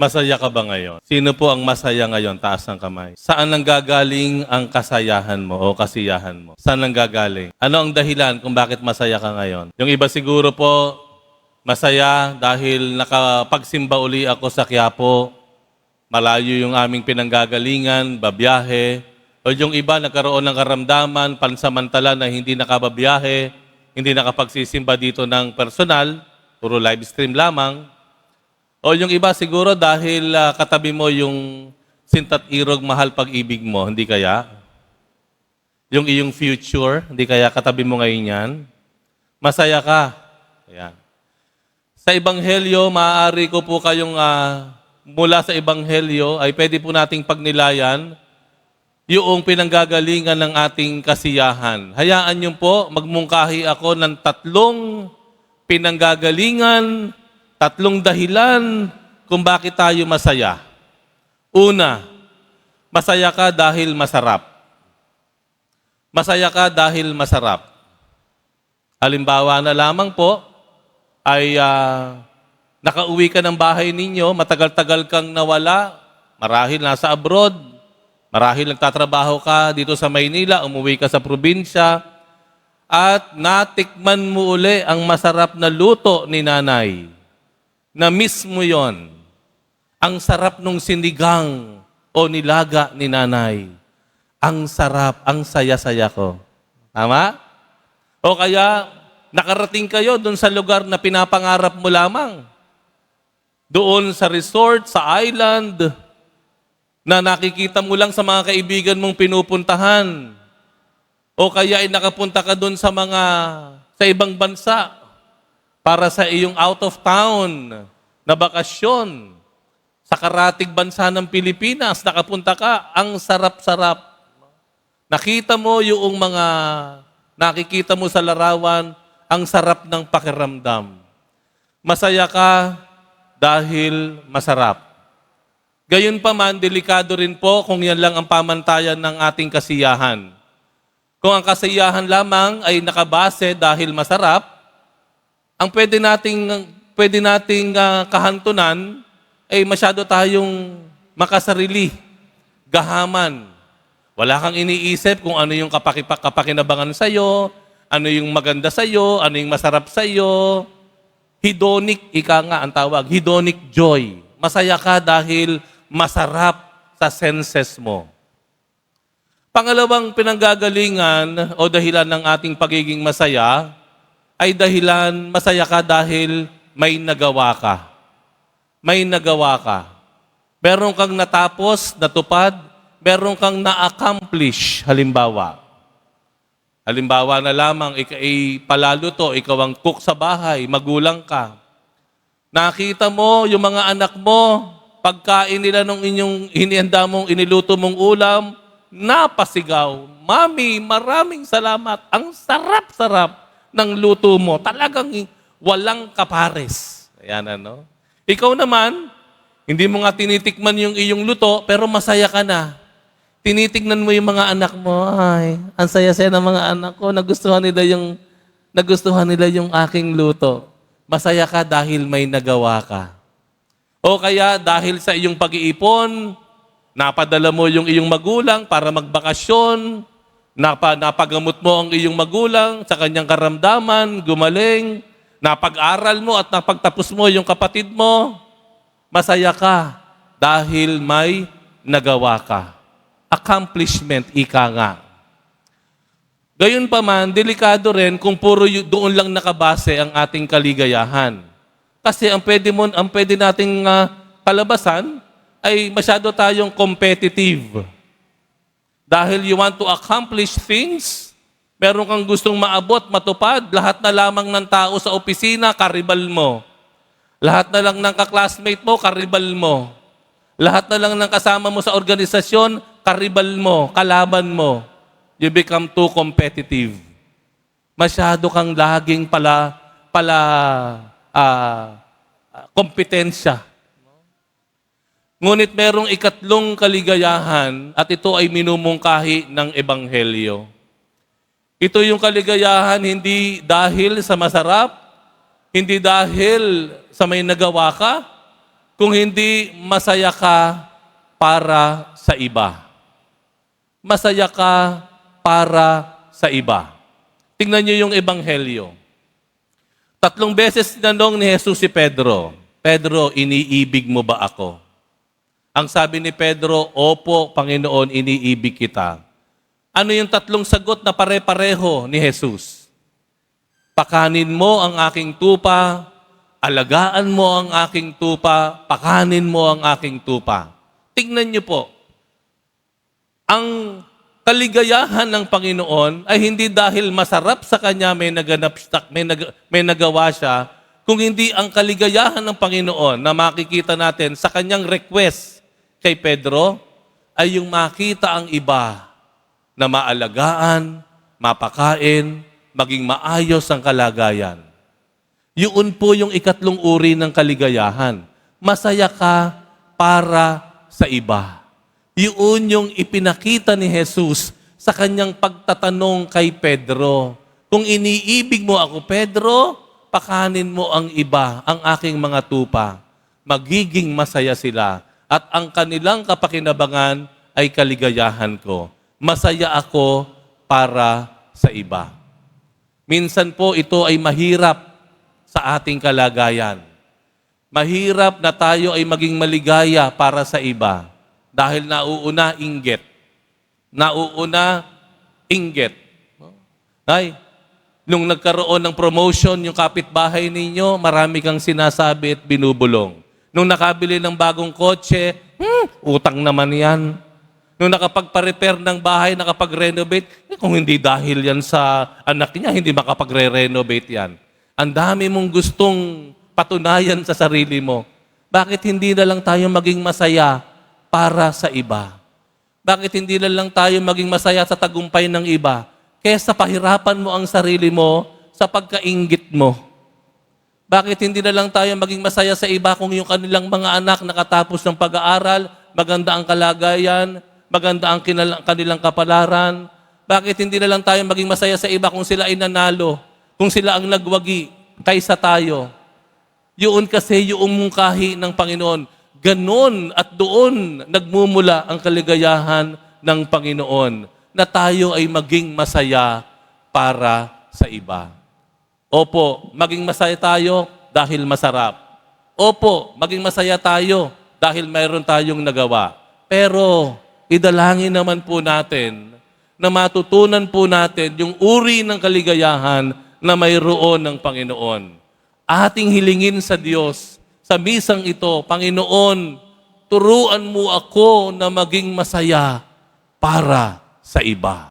Masaya ka ba ngayon? Sino po ang masaya ngayon? Taas ng kamay. Saan nanggagaling ang kasayahan mo o kasiyahan mo? Saan nanggagaling? Ano ang dahilan kung bakit masaya ka ngayon? Yung iba siguro po, masaya dahil nakapagsimba uli ako sa Quiapo. Malayo yung aming pinanggagalingan, babiyahe. O yung iba nagkaroon ng karamdaman, pansamantala na hindi nakababiyahe, hindi nakapagsisimba dito ng personal, puro live stream lamang. O yung iba siguro dahil katabi mo yung sintat irog mahal pag-ibig mo, hindi kaya? Yung iyong future, hindi kaya katabi mo ngayon yan? Masaya ka. Ayan. Sa Ebanghelyo, maaari ko po kayong mula sa Ebanghelyo ay pwede po nating pagnilayan yung pinanggagalingan ng ating kasiyahan. Hayaan niyo po, magmungkahi ako ng 3 pinanggagalingan, 3 dahilan kung bakit tayo masaya. Una, masaya ka dahil masarap. Masaya ka dahil masarap. Halimbawa na lamang po, ay nakauwi ka ng bahay ninyo, matagal-tagal kang nawala, marahil nasa abroad, marahil nagtatrabaho ka dito sa Maynila, umuwi ka sa probinsya, at natikman mo uli ang masarap na luto ni nanay. Na-miss mo yon. Ang sarap nung sinigang o nilaga ni nanay. Ang sarap, ang saya-saya ko. Tama? O kaya, nakarating kayo doon sa lugar na pinapangarap mo lamang. Doon sa resort, sa island, na nakikita mo lang sa mga kaibigan mong pinupuntahan. O kaya ay nakapunta ka doon sa ibang bansa para sa iyong out of town na bakasyon. Sa karatig bansa ng Pilipinas, nakapunta ka, ang sarap-sarap. Nakita mo yung nakikita mo sa larawan, ang sarap ng pakiramdam. Masaya ka dahil masarap. Gayon pa man, delikado rin po kung yan lang ang pamantayan ng ating kasiyahan. Kung ang kasiyahan lamang ay nakabase dahil masarap, ang pwede nating kahantunan ay masyado tayong makasarili, gahaman. Wala kang iniisip kung ano yung kapakinabangan sa'yo, ano yung maganda sa'yo, ano yung masarap sa'yo. Hedonic, ika nga ang tawag, hedonic joy. Masaya ka dahil masarap sa senses mo. Pangalawang pinanggagalingan o dahilan ng ating pagiging masaya ay dahilan masaya ka dahil may nagawa ka. May nagawa ka. Meron kang natapos, natupad, meron kang na-accomplish, halimbawa. Halimbawa na lamang, palaluto, ikaw ang cook sa bahay, magulang ka. Nakita mo yung mga anak mo, pagkain nila nung inyong hinihanda mong iniluto mong ulam, napasigaw. Mami, maraming salamat. Ang sarap-sarap ng luto mo. Talagang walang kapares. Ayan ano. Ikaw naman, hindi mo nga tinitikman yung iyong luto, pero masaya ka na. Tinitignan mo yung mga anak mo, ay, ang saya-saya ng mga anak ko, nagustuhan nila yung aking luto. Masaya ka dahil may nagawa ka. O kaya dahil sa iyong pag-iipon, napadala mo yung iyong magulang para magbakasyon, napagamot mo ang iyong magulang sa kanyang karamdaman, gumaling, napag-aral mo at napagtapos mo yung kapatid mo, masaya ka dahil may nagawa ka. Accomplishment, ika nga. Gayon pa man, delikado rin kung puro doon lang nakabase ang ating kaligayahan. Kasi ang pwede nating kalabasan ay masyado tayong competitive. Dahil you want to accomplish things, meron kang gustong maabot, matupad, lahat na lamang ng tao sa opisina, karibal mo. Lahat na lang ng kaklasmate mo, karibal mo. Lahat na lang ng kasama mo sa organisasyon, karibal mo, kalaban mo. You become too competitive. Masyado kang laging kompetensya. Ngunit merong ikatlong kaligayahan at ito ay minumungkahi ng Ebanghelyo. Ito yung kaligayahan hindi dahil sa masarap, hindi dahil sa may nagawa ka, kung hindi masaya ka para sa iba. Masaya ka para sa iba. Tingnan niyo yung Ebanghelyo. 3 beses tinanong ni Jesus si Pedro, Pedro, iniibig mo ba ako? Ang sabi ni Pedro, opo, Panginoon, iniibig kita. Ano yung 3 sagot na pare-pareho ni Jesus? Pakanin mo ang aking tupa, alagaan mo ang aking tupa, pakanin mo ang aking tupa. Tingnan niyo po, ang kaligayahan ng Panginoon ay hindi dahil masarap sa Kanya may nagawa siya, kung hindi ang kaligayahan ng Panginoon na makikita natin sa Kanyang request kay Pedro ay yung makita ang iba na maalagaan, mapakain, maging maayos ang kalagayan. Yun po yung 2 uri ng kaligayahan. Masaya ka para sa iba. Yun yung ipinakita ni Jesus sa kanyang pagtatanong kay Pedro. Kung iniibig mo ako, Pedro, pakanin mo ang iba, ang aking mga tupa. Magiging masaya sila. At ang kanilang kapakinabangan ay kaligayahan ko. Masaya ako para sa iba. Minsan po ito ay mahirap sa ating kalagayan. Mahirap na tayo ay maging maligaya para sa iba. Dahil nauuna inggit. Nauuna inggit. Ay, nung nagkaroon ng promotion yung kapitbahay ninyo, marami kang sinasabi at binubulong. Nung nakabili ng bagong kotse, utang naman yan. Nung nakapagpa-repair ng bahay, nakapag-renovate, kung hindi dahil yan sa anak niya, hindi makapag-re-renovate yan. Ang dami mong gustong patunayan sa sarili mo. Bakit hindi na lang tayo maging masaya para sa iba? Bakit hindi na lang tayo maging masaya sa tagumpay ng iba kaysa pahirapan mo ang sarili mo sa pagkainggit mo? Bakit hindi na lang tayo maging masaya sa iba kung yung kanilang mga anak nakatapos ng pag-aaral, maganda ang kalagayan, maganda ang kanilang kapalaran? Bakit hindi na lang tayo maging masaya sa iba kung sila ay nanalo, kung sila ang nagwagi kaysa tayo? Yun kasi yung mungkahi ng Panginoon. Ganon at doon nagmumula ang kaligayahan ng Panginoon na tayo ay maging masaya para sa iba. Opo, maging masaya tayo dahil masarap. Opo, maging masaya tayo dahil mayroon tayong nagawa. Pero idalangin naman po natin na matutunan po natin yung uri ng kaligayahan na mayroon ng Panginoon. Ating hilingin sa Diyos sa misang ito, Panginoon, turuan mo ako na maging masaya para sa iba.